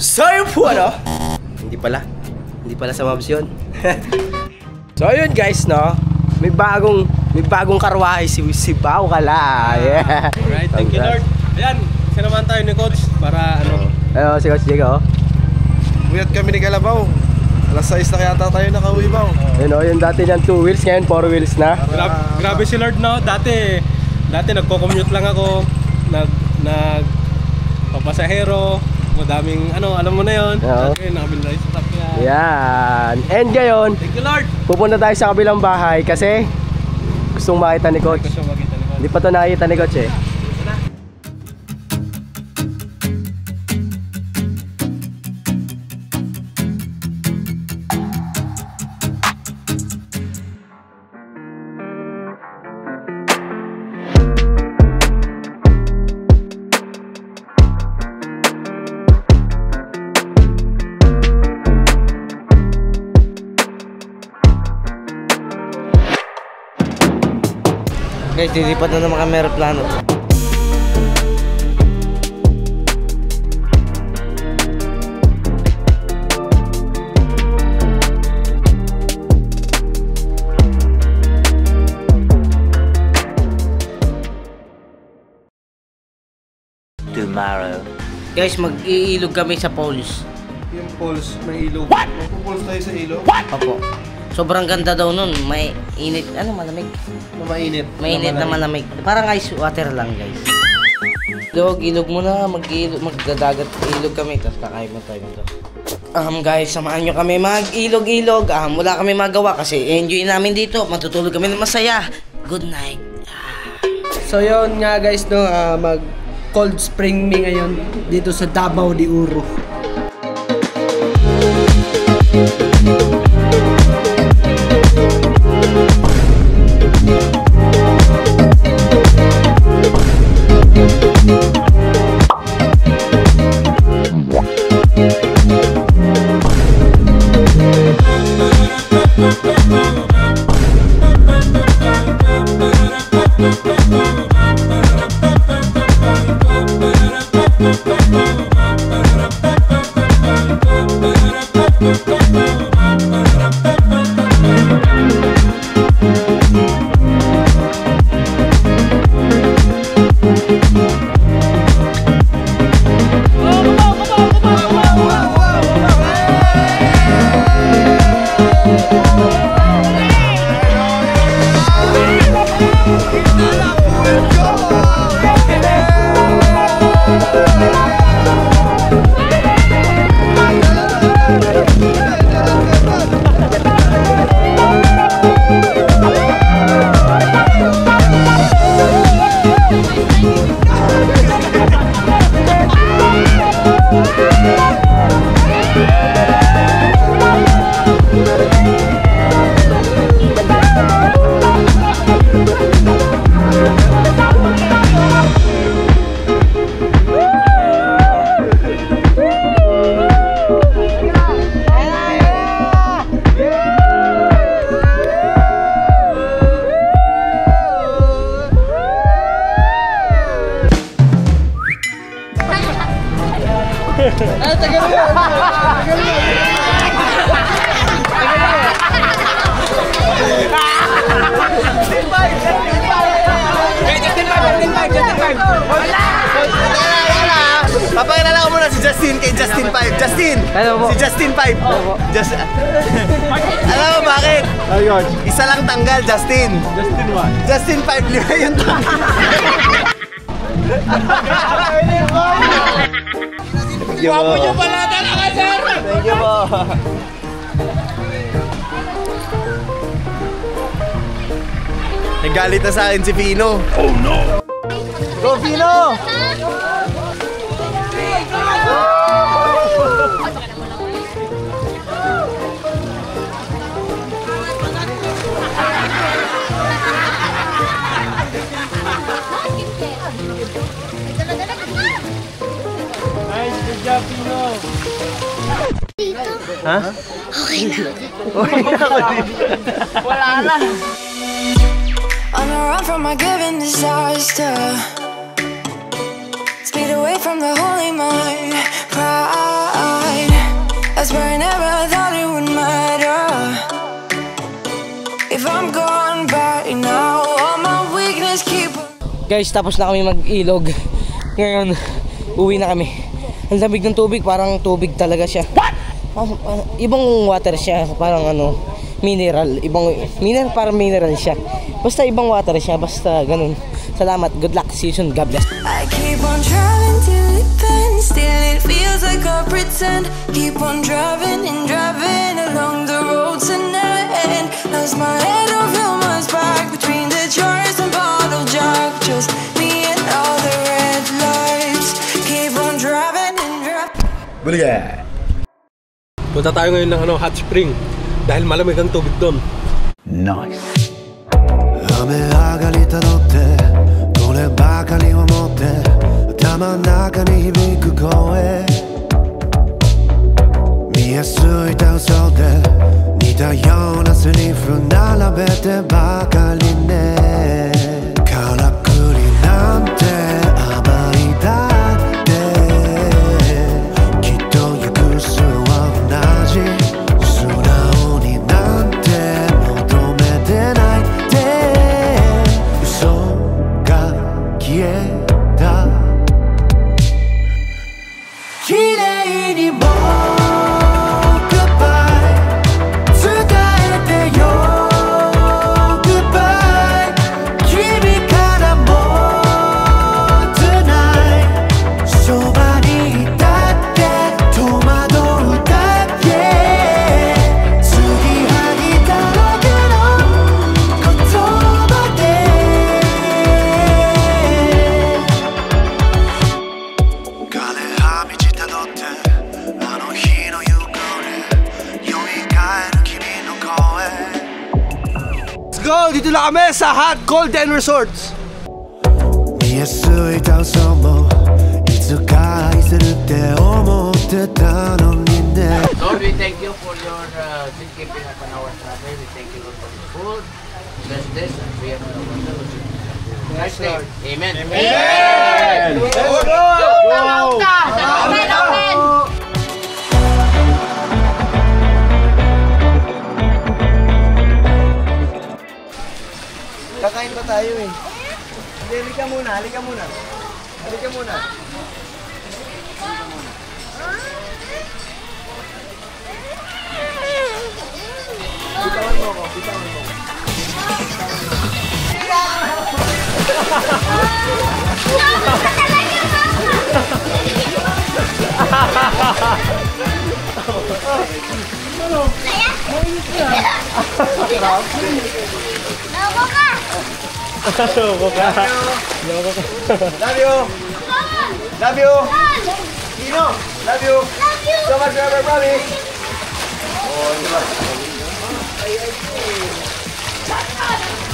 So yun po ano? Hindi pala sa Mavs yun. So yun guys no, may bagong karwahe si Pao Kala. Yeah. Alright, thank you Lord. Ayan, isa naman tayo ni Coach para ano. Ayo si Coach Diego. Buyat kami ni Kalabaw. Alas 6 na kaya tayo nakauwi ba? Yun o, yung dati niyan 2 wheels, ngayon 4 wheels na. Grabe si Lord no, dati nagko-commute lang ako, papasahero, madaming ano, alam mo na yun. Okay, nakabili na yung sasakyan. Yan. And ngayon, thank you Lord. pupunta tayo sa kabilang bahay kasi gustong makita ni Coach. Hindi pa ito nakikita ni Coach eh. Guys, dilipat na naman kami aeroplano. Tomorrow. Guys, mag-iilog kami sa Pools. Yung pools, may ilog. Magpupools tayo sa ilog? Opo. Sobrang ganda daw nun. May init, malamig. Mainit. Mainit na malamig. Parang ice water lang, guys. Ilog muna, magdadagat ilog kami, tapos kakain mo tayo nito. Guys, samahan nyo kami mag-ilog-ilog. Wala kami magawa kasi enjoy namin dito. Matutulog kami ng masaya. Good night. So yun nga guys no, mag cold spring me ngayon dito sa Davao de Oro. Papakilala ko muna si Justin kay Justin 5. Justin! Si Justin 5. Alam mo bakit? Isa lang tanggal, Justin. Justin what? Justin 5, 5 yung tanggal. Wapo nyo pala talaga, sir! Thank you po. Nagalit na sa akin si Pino. Oh no! Go Pino! Nice, good job, Pino. Ha? Okay na. Wala na. On a run from my given disaster, speed away from the holy mind. Pride. Guys, tapos na kami mag-ilog. Ngayon, uwi na kami. Ang lamig ng tubig, parang tubig talaga siya. What? Ibang water siya, parang ano, mineral. Ibang mineral, parang mineral siya. Basta ibang water siya, basta ganun. Salamat, good luck, see you soon, God bless. I keep on driving till it bends, still it feels like I pretend. Keep on driving and driving along the road tonight. Lost my head over my back between the jars and bottle jack. Just me and all the red lights. Keep on driving and driving. Buliga! Punta tayo ngayon ng hot spring. Dahil malamig ang tubig doon. Nice. 雨上がりたのってこればかりを持って頭の中に響く声見えすいた嘘で似たようなセリフ並べてばかりねからくりなんて甘いだってきっと行く末は同じ素直になんて求めてない消えた綺麗にもGoodbye伝えてよGoodbye君からもTonightそばにいたって戸惑うだけ継ぎはぎだらけの言葉でLet's go! Dito lang kami sa Hot Golden Resorts! 見えすいた嘘もいつか愛せるって思ってたのにね Lord, we thank you for your good keeping upon our travel. We thank you, Lord, for the food. Bless this and we have no fellowship. Yes, Lord. Amen. Amen! Let's go! Amen, amen! Kakain pa tayo eh. Hindi, halika muna, halika muna. Halika muna. Bitawan mo ako, bitawan mo. Love you! Love you! Kino! Love you! So much forever, promise! Oh, diba? Ay, ay, ay.